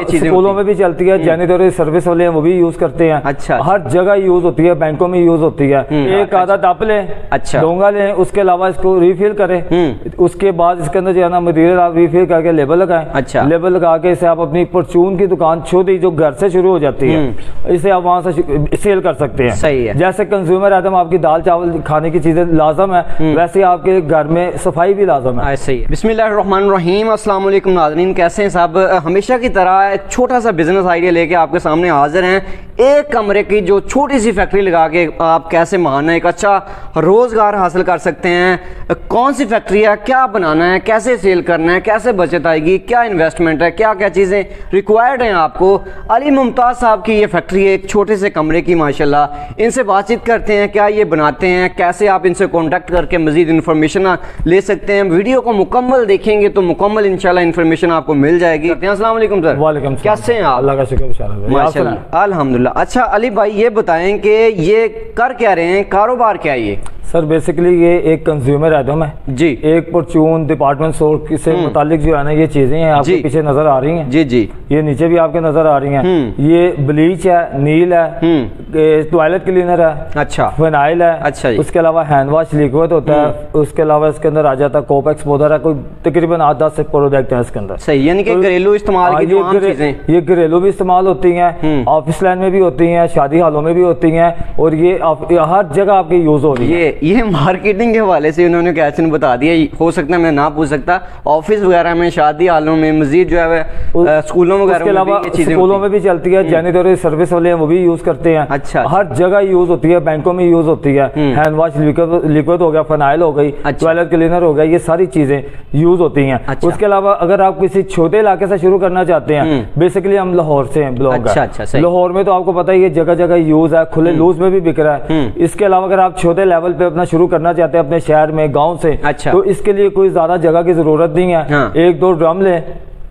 स्कूलों में भी चलती है, जैनिटरी सर्विस वाले हैं वो भी यूज करते हैं। अच्छा, हर जगह यूज होती है, बैंकों में यूज होती है। एक आधा टप लें, अच्छा, डोंगा लें, उसके अलावा इसको रिफिल करें, उसके बाद इसके अंदर जो है ना मटेरियल आप रिफिल करके लेबल लगाएं। अच्छा, लेबल लगा के इसे आप अपनी परचून की दुकान छोटी जो घर से शुरू हो जाती है, इसे आप वहां से सेल कर सकते हैं। सही है। जैसे कंज्यूमर आइटम आपकी दाल चावल खाने की चीजें लाजम है, वैसे आपके घर में सफाई भी लाजम है। ऐसे ही। बिस्मिल्लाहिर्रहमानिर्रहीम, अस्सलाम वालेकुम नाज़रीन, कैसे हैं साहब? हमेशा की तरह एक छोटा सा बिजनेस आइडिया लेके आपके सामने हाजिर हैं। एक कमरे की जो छोटी सी फैक्ट्री लगा के आप कैसे महाना एक अच्छा रोजगार हासिल कर सकते हैं। कौन सी फैक्ट्री है, क्या बनाना है, कैसे सेल करना है, कैसे बचत आएगी, क्या इन्वेस्टमेंट है, क्या क्या चीज़ें रिक्वायर्ड हैं आपको। अली मुमताज़ साहब की ये फैक्ट्री है एक छोटे से कमरे की माशाल्लाह। इनसे बातचीत करते हैं, क्या ये बनाते हैं, कैसे आप इनसे कॉन्टैक्ट करके मज़ीद इन्फॉर्मेशन ले सकते हैं। वीडियो को मुकम्मल देखेंगे तो मुकम्मल इंशाल्लाह इन्फॉर्मेशन आपको मिल जाएगी। अस्सलाम वालेकुम सर। वालेकुम, कैसे हैं आप? अल्लाह का शुक्र माशाल्लाह, अल्हम्दुलिल्लाह। अच्छा अली भाई, ये बताएं कि ये कर क्या रहे हैं, कारोबार क्या है ये? सर बेसिकली ये एक कंज्यूमर आइटम है जी, एक परचून डिपार्टमेंट स्टोर से मुतालिक जो है ना ये चीजें हैं आपके पीछे नजर आ रही हैं। जी जी, ये नीचे भी आपके नजर आ रही हैं। ये ब्लीच है, नील है, टॉयलेट क्लीनर है, अच्छा, फिनाइल है, अच्छा, उसके अलावा हैंड वॉश लिक्विड होता है, उसके अलावा इसके अंदर आ जाता है कोपेक्स पाउडर है, कोई तकरीबन 8-10 प्रोडक्ट है इसके अंदर। सही, यानी कि घरेलू इस्तेमाल की जो आम चीजें, ये घरेलू भी इस्तेमाल होती हैं, ऑफिस लाइन में भी होती हैं, शादी हालों में भी होती हैं, और ये हर जगह आपकी यूज हो रही है। ये मार्केटिंग के हवाले से उन्होंने कैसे बता दिया, हो सकता है मैं ना पूछ सकता, ऑफिस वगैरह में, शादी हालों में, मजीद जो है स्कूलों वगैरह के अलावा स्कूलों में भी चलती है, जैनिटरी सर्विस वाले हैं वो भी यूज करते हैं। अच्छा, हर जगह यूज होती है, बैंकों में यूज होती है। हैंड वॉश लिक्विड हो गया, फिनाइल हो गई, टॉयलेट क्लीनर हो गया, ये सारी चीजें यूज होती हैं। उसके अलावा अगर आप किसी छोटे इलाके से शुरू करना चाहते हैं, बेसिकली हम लाहौर से हैं, ब्लॉग है लाहौर में, तो आपको पता है ये जगह जगह यूज है, खुले लूज में भी बिक रहा है। इसके अलावा अगर आप छोटे लेवल पे अपना शुरू करना चाहते हैं अपने शहर में, गांव से, तो इसके लिए कोई ज्यादा जगह की जरूरत नहीं है। 1-2 ड्रम ले।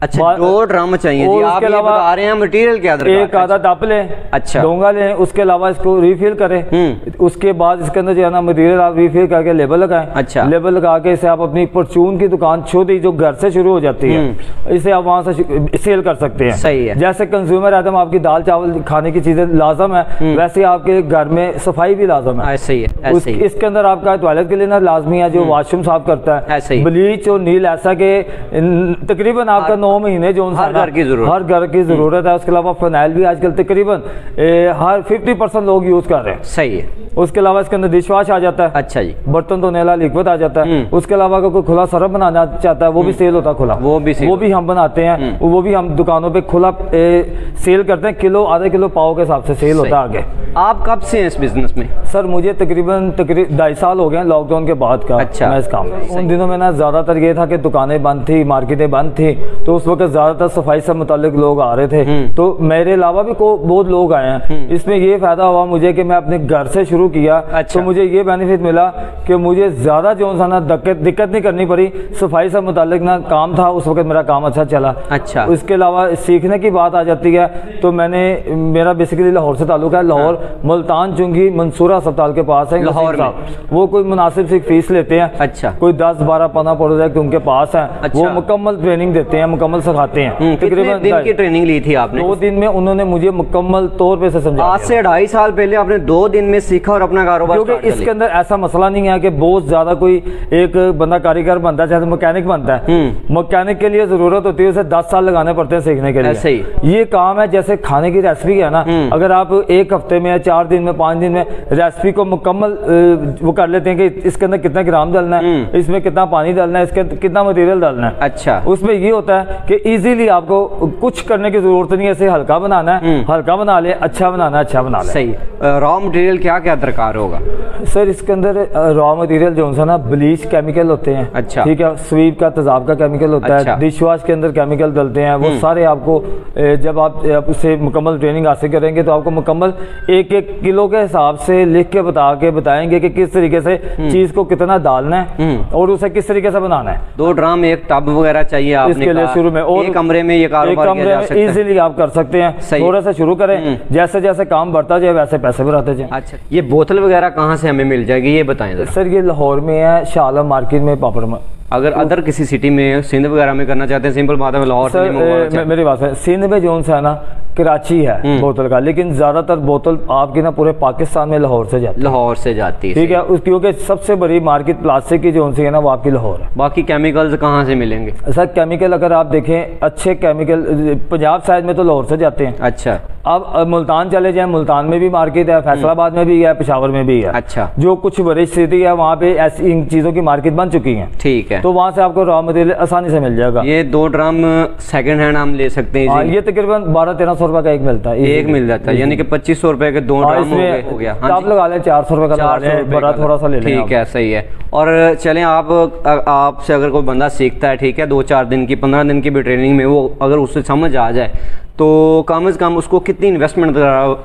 अच्छा, 2 ड्रम चाहिए जी। आप ये बता रहे हैं मटेरियल क्या दरकार? एक आधा टप लें, अच्छा, डोंगा लें, उसके अलावा इसको रिफिल करें, उसके बाद इसके अंदर जो है ना मटेरियल आप रिफिल करके लेबल लगाएं। अच्छा, लेबल लगा के इसे आप अपनी परचून की दुकान छोटी जो घर से शुरू हो जाती है, इसे आप वहां से सेल कर सकते हैं। सही है। जैसे कंज्यूमर आइटम आपकी दाल चावल खाने की चीजें लाजम है, वैसे आपके घर में सफाई भी लाजम है। ऐसे ही है। इसके अंदर आपका टॉयलेट क्लीनर लाजमी है जो वॉशरूम साफ करता है। ब्लीच और नील ऐसा के तकरीबन आपका 9 महीने जो हर घर की जरूरत है। उसके अलावा फिनाइल भी आजकल तकरीबन हर 50% लोग यूज कर रहे हैं। सही है। उसके अलावा इसके अंदर डिश वॉश आ जाता है। अच्छा जी, बर्तन धोने वाला लिक्विड आ जाता है। उसके अलावा अगर कोई खुला सरफ बनाना चाहता है वो भी सेल होता है, खुला वो भी हम बनाते हैं, वो भी हम दुकानों पे खुला सेल करते हैं, किलो आधा किलो पाव के हिसाब से सेल होता है। आगे आप कब से हैं इस बिजनेस में? सर मुझे तकरीबन 2.5 साल हो गए लॉकडाउन के बाद का। अच्छा, मैं इस काम में उन दिनों में ना ज्यादातर ये था कि दुकानें बंद थी, मार्केटें बंद थी, तो उस वक्त ज्यादातर सफाई से मुतालिक लोग आ रहे थे, तो मेरे अलावा भी बहुत लोग आए हैं। इसमें ये फायदा हुआ मुझे कि मैं अपने घर से शुरू किया। अच्छा, तो मुझे ये बेनिफिट मिला कि मुझे ज्यादा जो सा ना दिक्कत नहीं करनी पड़ी, सफाई से मुतालिक ना काम था, उस वक्त मेरा काम अच्छा चला। अच्छा, इसके अलावा सीखने की बात आ जाती है तो मेरा बेसिकली लाहौर से ताल्लुक है। लाहौर मुल्तान चुंगी मंसूरा अस्पताल के पास है लाहौर में। वो कोई मुनासिब सी फीस लेते हैं। अच्छा, कोई 10, 12, 15 प्रोजेक्ट उनके पास है। अच्छा, वो मुकम्मल ट्रेनिंग देते हैं, मुकम्मल सिखाते हैं। तकरीबन दिन की ट्रेनिंग ली थी आपने? 2 दिन में उन्होंने मुझे मुकम्मल तौर पे से समझाया। आज से 2.5 साल पहले आपने 2 दिन में सीखा और अपना कारोबार स्टार्ट कर लिया। इसके अंदर ऐसा मसला नहीं है कि बहुत ज्यादा कोई एक बंदा कारीगर बनता है, जैसे मैकेनिक बनता है। मैकेनिक के लिए जरूरत होती है उसे 10 साल लगाने पड़ते हैं सीखने के लिए। ये काम है जैसे खाने की रेसिपी है ना, अगर आप 1 हफ्ते में, 4 दिन में, 5 दिन में रेसिपी को मुकम्मल वो कर लेते हैं कि इसके अंदर कितना ग्राम डालना है, इसमें कितना पानी डालना है, इसके अंदर कितना मटेरियल डालना है। अच्छा, उसमें ये होता है कि इजीली आपको कुछ करने की जरूरत नहीं है, इसे हल्का बनाना है, हल्का बना ले, अच्छा बनाना है, अच्छा बना ले। सही। रॉ मटेरियल क्या क्या दरकार होगा सर? इसके अंदर रॉ मटेरियल जो है ना, ब्लीच केमिकल होते हैं। अच्छा, ठीक है, स्वीप का तेजाब का केमिकल होता है, डिश वॉश के अंदर केमिकल डलते हैं, वो सारे आपको जब आप उससे मुकम्मल ट्रेनिंग हासिल करेंगे तो आपको मुकम्मल 1 ایک ایک کلو کے حساب سے لکھ کے بتائیں گے کہ کس طریقے سے چیز کو کتنا ڈالنا ہے اور اسے کس طریقے سے بنانا ہے. 2 ڈرم ایک ٹب وغیرہ چاہیے آپ اس کے لیے شروع میں, اور ایک کمرے میں یہ کاروبار کیا جا سکتا ہے, ایزیلی آپ کر سکتے ہیں. تھوڑا سا شروع کریں, جیسے جیسے کام بڑھتا جائے ویسے پیسے بڑھاتے جائیں. اچھا, یہ بوتل وغیرہ کہاں سے ہمیں مل جائے گی یہ بتائیں سر. یہ لاہور میں ہے, شاہ عالم مارکیٹ میں, پاپڑ میں. اگر ادر کسی سٹی میں سندھ وغیرہ میں کرنا چاہتے ہیں, سمپل بات ہے لاہور سے میری بات ہے, سندھ میں جو ہے نا کراچی ہے بوتل کا, لیکن زیادہ تر بوتل آپ کی نا پورے پاکستان میں لاہور سے جاتی ہے. ٹھیک ہے, کیونکہ سب سے بڑی مارکیٹ پلاسٹک کی جو ہے نا وہ آپ کی لاہور ہے. باقی کیمیکلز کہاں سے ملیں گے سر؟ کیمیکل اگر آپ دیکھیں اچھے کیمیکل پنجاب سائڈ میں تو لاہور سے جاتے ہیں. اچھا, اب ملتان چلے جائیں, ملتان میں بھی مارکیٹ ہے, فیصل آباد میں بھی ہے, پشاور میں بھی ہے. اچھا, جو کچھ بڑی سٹی ہے وہاں پہ ایسی ان چیزوں کی مارکیٹ بن چکی ہیں. ٹھیک ہے, تو وہاں سے آپ کو را مٹیریل آسانی سے مل جائے گا. یہ 2 ڈرم سیکنڈ ہینڈ ہم لے سکتے ہیں. یہ تقریباً 1200-1300 روپے کا ایک ملتا ہے, ایک مل جاتا ہے, یعنی کہ 2500 روپے کے 2 ڈرم ہو گیا. آپ لگا لیں 400 روپے کا, بڑا تھوڑا سا لے لیں. ٹھیک ہے, صحیح ہے. اور چلیں آپ سے اگر کوئی بندہ سیکھتا ہے, ٹھیک ہے, 2-4 دن کی 15 دن کی بھی ٹریننگ میں وہ اگر اسے سمجھ آ جائے تو کم از کم اس کو کتنی انویسٹمنٹ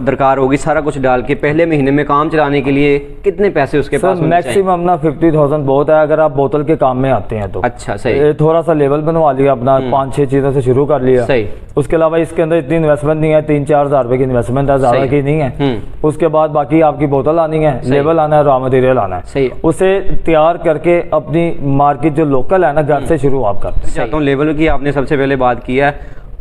درکار ہوگی سارا کچھ ڈال کے پہلے مہینے میں کام چلانے کے لیے کتنے پیسے اس کے پاس ہونے چاہیے؟ میکسیمم نا 50,000 بہت ہے اگر آپ بوتل کے کام میں آتے ہیں تو. اچھا, صحیح. تھوڑا سا لیول بنوا لیا اپنا, 5-6 چیزوں سے شروع کر لیا. صحیح. اس کے علاوہ اس کے اندر اتنی انویسٹمنٹ نہیں ہے, 3-4 ہزار روپے کی انویسٹمنٹ ہے, زیادہ کی نہیں ہے. اس کے بعد باقی آپ کی بوتل آنی ہے, لیبل آنا ہے, را مٹیریل آنا ہے. صحیح. اسے تیار کر کے اپنی مارکیٹ جو لوکل ہے نا گھر سے شروع آپ کرتے چاہتا ہوں. لیبل کی آپ نے سب سے پہلے بات کی ہے,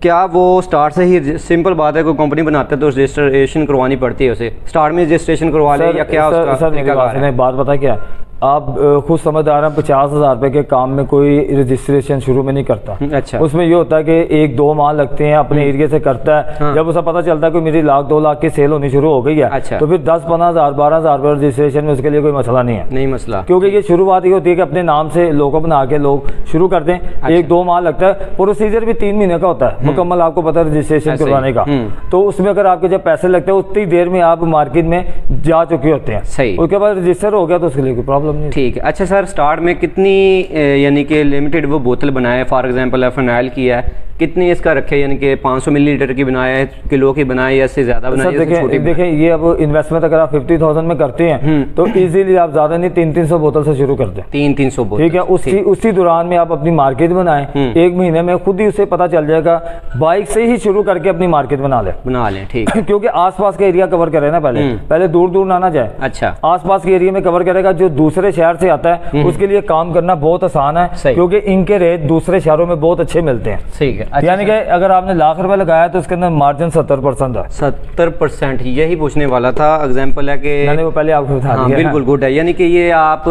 کیا وہ سٹارٹ سے ہی سمپل بات ہے کوئی کمپنی بناتے ہے تو رجسٹریشن کروانی پڑتی ہے اسے, سٹارٹ میں رجسٹریشن کروا لے یا کیا اس کا بات پتا کیا آپ خود سمجھدار ہیں 50,000 روپے کے کام میں کوئی رجسٹریشن شروع میں نہیں کرتا. اچھا, اس میں یہ ہوتا ہے کہ 1-2 ماہ لگتے ہیں, اپنے ایریے سے کرتا ہے. جب اسے پتا چلتا ہے کہ میری 1,00,000-2 لاکھ کی سیل ہونی شروع ہو گئی ہے تو پھر 10-15,000-12,000 روپے رجسٹریشن میں اس کے لیے کوئی مسئلہ نہیں ہے. نہیں مسئلہ, کیونکہ یہ شروعات یہ ہوتی ہے کہ اپنے نام سے لوگو بنا کے لوگ شروع کرتے ہیں. 1-2 ماہ لگتا ہے, پروسیجر بھی 3 مہینے کا ہوتا ہے مکمل, آپ کو پتا ہے رجسٹریشن کروانے کا. تو اس میں اگر آپ کے جب پیسے لگتے ہیں اتنی دیر میں آپ مارکیٹ میں جا چکے ہوتے ہیں. صحیح. اس کے بعد رجسٹر ہو گیا تو اس کے لیے کوئی پرابلم نہیں. ٹھیک ہے. اچھا سر, سٹارٹ میں کتنی یعنی کہ لمیٹڈ وہ بوتل بنائے, فار ایگزامپل فنائل کی ہے, کتنی اس کا رکھے, یعنی کہ 500 ملی لیٹر کی بنائے, کلو کی بنائے یا اس سے زیادہ بنائے؟ دیکھیں یہ اب انویسٹمنٹ اگر آپ 50,000 میں کرتے ہیں تو ایزیلی آپ زیادہ نہیں 300 بوتل سے شروع کرتے ہیں. 300 بوتل. ٹھیک ہے, اسی دوران میں آپ اپنی مارکیٹ بنائیں. 1 مہینے میں خود ہی اسے پتا چل جائے گا, بائک سے ہی شروع کر کے اپنی مارکیٹ بنا لیں. ٹھیک ہے, کیونکہ آس پاس کے ایریا کور کرے نا, پہلے دور دور نہ جائے. اچھا, آس پاس کے ایریا میں کور کرے گا. جو دوسرے شہر سے آتا ہے اس کے لیے کام کرنا بہت آسان ہے, کیونکہ ان کے ریٹ دوسرے شہروں میں بہت اچھے ملتے ہیں. ٹھیک ہے, یعنی کہ اگر آپ نے 1,00,000 روپے لگایا تو اس کے اندر مارجن 70% ہے. 70%, یہی پوچھنے والا تھا. ایگزامپل ہے کہ وہ پہلے آپ کو بتا دیا. بالکل گڈ ہے, یعنی کہ یہ آپ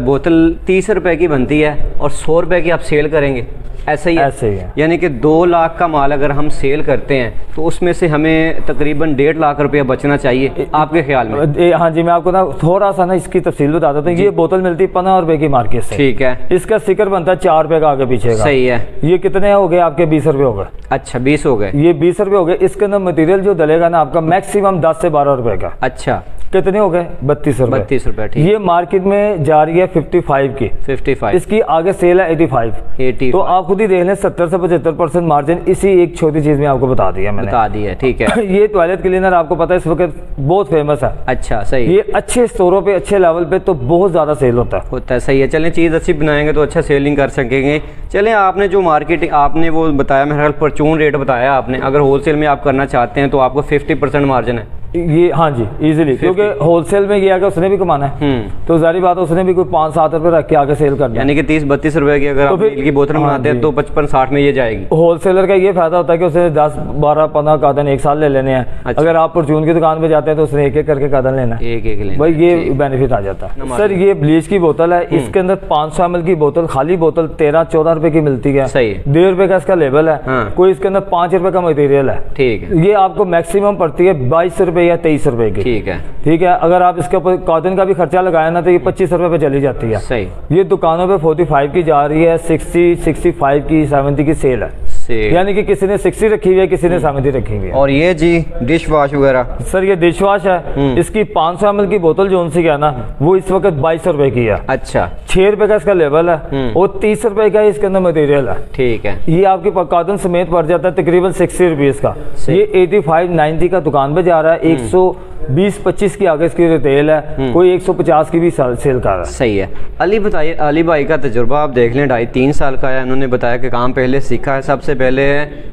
بوتل 30 روپے کی بنتی ہے اور 100 روپے کی آپ سیل کریں گے, ایسے ہی ہے. یعنی کہ 2 لاکھ کا مال اگر ہم سیل کرتے ہیں تو اس میں سے ہمیں تقریباً 1.5 لاکھ روپیہ بچنا چاہیے آپ کے خیال میں؟ ہاں جی, میں آپ کو نا تھوڑا سا نا اس کی تفصیل بتا دیتا ہوں. یہ بوتل ملتی ہے 15 روپے کی مارکیٹ سے. ٹھیک ہے, اس کا سٹکر بنتا ہے 4 روپے کا آگے پیچھے کا. صحیح ہے. یہ کتنے ہو گئے آپ کے؟ 20 روپے ہو گئے. اچھا, 20 ہو گئے. یہ 20 روپے ہو گئے. اس کے اندر مٹیریل جو ڈلے گا نا آپ کا میکسیمم 10 سے 12 روپے کا. اچھا, کتنے ہو گئے؟ 32 روپے. 32 روپے. یہ مارکیٹ میں جا رہی ہے 55 کی. 55. اس کی آگے سیل ہے 85. تو آپ خود ہی دیکھ لیں 70 سے 75% مارجن اسی ایک چھوٹی چیز میں آپ کو بتا دیا میں نے. بتا دیا, ٹھیک ہے. یہ ٹوائلٹ کلینر آپ کو پتا ہے اس وقت بہت فیمس ہے. اچھا, صحیح. یہ اچھے اسٹوروں پہ اچھے لیول پہ تو بہت زیادہ سیل ہوتا ہے. صحیح ہے. چلیں چیز اچھی بنائیں گے تو اچھا سیلنگ کر سکیں گے. چلیں, آپ نے جو مارکیٹنگ آپ نے وہ بتایا, میرا خیال پرچون ریٹ بتایا آپ نے, اگر ہول سیل میں آپ کرنا چاہتے ہیں تو آپ کو 50% مارجن ہے یہ. ہاں جی, ایزیلی, کیونکہ ہول سیل میں گیا کہ اس نے بھی کمانا ہے تو ظاہری بات ہے اس نے بھی کوئی 5-7 روپے رکھ کے آگے سیل کرنا. یعنی کہ 30-32 روپے کی اگر آپ کی بوتل بناتے ہیں تو 55-60 میں یہ جائے گی. ہول سیلر کا یہ فائدہ ہوتا ہے کہ اسے 10-12-15 قادن ایک سال لے لینے ہیں. اگر آپ پرچون کی دکان پہ جاتے ہیں تو اس نے ایک ایک کر کے قادن لینا ہے, ایک لینا. بھائی یہ بینیفٹ آ جاتا ہے. سر یہ بلیچ کی بوتل ہے, اس کے اندر 500 ml کی بوتل, خالی بوتل 13-14 روپے کی ملتی ہے. 1.5 روپے کا اس کا لیبل ہے, کوئی اس کے اندر 5 روپے کا مٹیریل ہے. ٹھیک ہے, یہ آپ کو میکسیمم پڑتی ہے 22 روپے یا 23 روپے کی. ٹھیک ہے, ٹھیک ہے. اگر آپ اس کے اوپر کاٹن کا بھی خرچہ لگایا نا تو یہ 25 روپے پہ چلی جاتی ہے. صحیح. یہ دکانوں پہ 45 کی جا رہی ہے, 60, 65 کی, 70 کی سیل ہے. یعنی کہ کسی نے 60 رکھی ہوئی ہے, کسی نے 70 رکھی ہوئی ہے. اور یہ جی ڈش واش وغیرہ؟ سر یہ ڈش واش ہے, اس کی 500 ml کی بوتل جو ان سے کیا نا وہ اس وقت 2200 روپے کی ہے. اچھا, 6 روپے کا اس کا لیبل ہے اور 30 روپے کا اس کے اندر مٹیریل ہے. ٹھیک ہے. یہ آپ کی کاٹن سمیت پڑ جاتا ہے تقریباً 60 روپیز کا. یہ 85-90 کا دکان پہ جا رہا ہے, 20-25 की आगे इसकी रिटेल है, कोई 150 की भी सेल कर रहा है। सही है। अली बताइए, अली भाई का तजुर्बा आप देख लें, 2.5-3 साल का है। उन्होंने बताया कि काम पहले सीखा है। सबसे पहले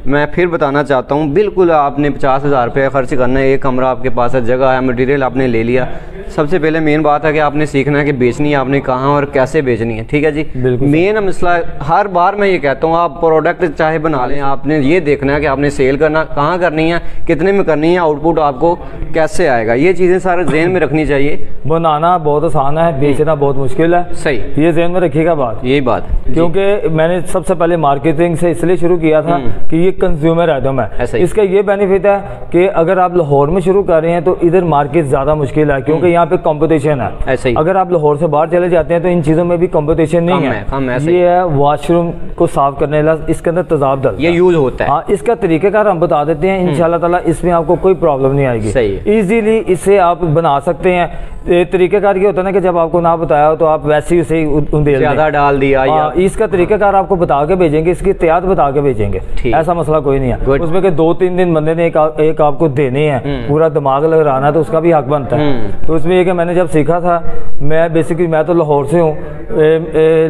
मैं फिर बताना चाहता हूँ, बिल्कुल आपने 50,000 रुपये खर्च करना है, एक कमरा आपके पास है, जगह है, मटेरियल आपने ले लिया। सबसे पहले मेन बात है कि आपने सीखना है कि बेचनी है आपने कहाँ और कैसे बेचनी है, ठीक है जी। मेन मसला हर बार मैं ये कहता हूँ, आप प्रोडक्ट चाहे बना लें, आपने ये देखना है कि आपने सेल करना कहाँ करनी है, कितने में करनी है, आउटपुट आपको कैसे आएगा, ये चीज़ें सारे ज़हन में रखनी चाहिए। बनाना बहुत आसान है, बेचना बहुत मुश्किल है। सही, ये ज़हन में रखिएगा बात, यही बात, क्योंकि मैंने सबसे पहले मार्केटिंग से इसलिए शुरू किया था कि ये कंज्यूमर आइटम है। इसका ये बेनिफिट है कि अगर आप लाहौर में शुरू कर रहे हैं तो इधर मार्केट ज़्यादा मुश्किल है, क्योंकि यहाँ पे कंपटीशन है। ऐसे ही अगर आप लाहौर से बाहर चले जाते हैं तो इन चीज़ों में भी कंपटीशन नहीं है। ये है वॉशरूम को साफ करने वाला, इसके अंदर तेजाब डलता है, ये यूज होता है। हाँ, इसका तरीक़ेकार हम बता देते हैं, इंशाल्लाह ताला इसमें आपको कोई प्रॉब्लम नहीं आएगी। इजीली इसे आप बना सकते हैं। तरीक़ेकार ये होता है ना कि जब आपको ना बताया हो तो आप वैसे ही उसे ज़्यादा डाल दिया, या इसका तरीक़ेकार आपको बता के भेजेंगे, इसकी एहतियात बता के भेजेंगे, ऐसा मसला कोई नहीं है। उसमें कि 2-3 दिन बंदे ने एक आपको देने हैं, पूरा दिमाग लगाना है, तो उसका भी हक बनता है। तो उसमें ये कि मैंने जब सीखा था, मैं तो लाहौर से हूँ,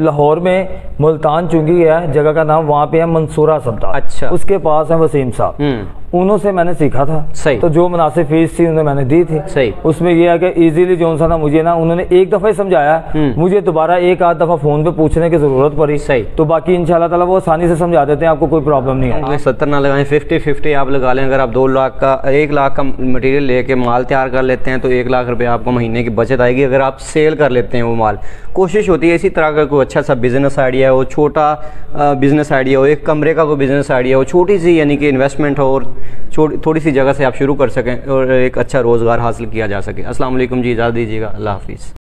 लाहौर में मुल्तान चुंगी है जगह का नाम, वहाँ पे है मंसूरा सब्दार। अच्छा, उसके पास है वसीम साहब, उन्हों से मैंने सीखा था। सही। तो जो मुनासिब फीस थी उन्हें मैंने दी थी। सही। उसमें यह है कि इजीली जो सा ना मुझे ना उन्होंने एक दफ़ा ही समझाया, मुझे दोबारा एक आध दफ़ा फ़ोन पे पूछने की ज़रूरत पड़ी। सही। तो बाकी इंशाल्लाह ताला वो आसानी से समझा देते हैं, आपको कोई प्रॉब्लम नहीं है। 70 ना लगाएं, 50-50 आप लगा लें। अगर आप 1 लाख का मटेरियल लेके माल तैयार कर लेते हैं तो 1 लाख रुपये आपको महीने की बचत आएगी। अगर आप सेल कर लेते हैं वो माल, कोशिश होती है इसी तरह का कोई अच्छा सा बिजनेस आइडिया हो, छोटा बिजनेस आइडिया हो, एक कमरे का कोई बिजनेस आइडिया हो, छोटी सी यानी कि इन्वेस्टमेंट हो, और थोड़ी सी जगह से आप शुरू कर सकें और एक अच्छा रोज़गार हासिल किया जा सके। अस्सलाम वालेकुम जी, इजाज़त दीजिएगा, अल्लाह हाफिज़।